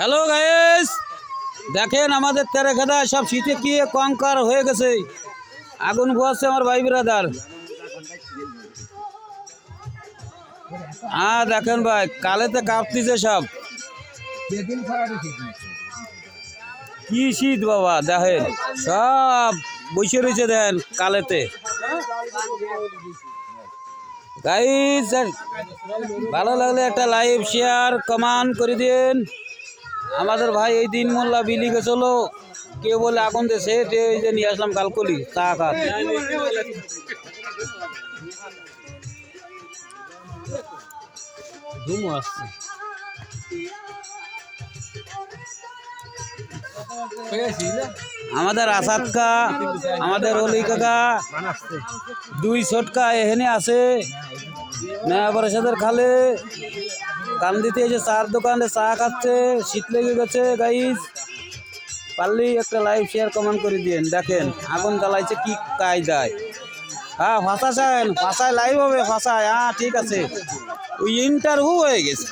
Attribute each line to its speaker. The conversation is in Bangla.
Speaker 1: হ্যালো গাইস, দেখেন আমাদের তেরেখাদা সব শীতে কি কঙ্কার হয়ে গেছে। আগুন পোয়াচ্ছে আমার ভাই ব্রাদার। দেখেন ভাই, কালেতে কাঁপতিছে সব। কি শীত বাবা, দেখেন সব বসে রয়েছে দেন কালেতে। গাইস, ভালো লাগলে একটা লাইভ শেয়ার কমেন্ট করে দিন। আমাদের ভাই এই দিন মোল্লা বিলি গেছিল, কেউ বলে আগুন দেশে যে নিয়ে আসলাম কালকলি চা খাত। ধুমু আসছে। আমাদের আসাদ কা, আমাদের অলি কাকা, দুই ছোটকা এখানে আছে। নয়া পরিষদের খালে কান্দিতে এসে চার দোকানে চা খাচ্ছে, শীত লেগে গেছে। গাইস, পারলি একটা লাইভ শেয়ার কমেন্ট করে দিন। দেখেন আগুন জ্বালাইছে কি কায়দায়। ভাষা চান, ভাষায় লাইভ হবে, ভাষায়। ঠিক আছে, ওই ইন্টারভিউ হয়ে গেছে।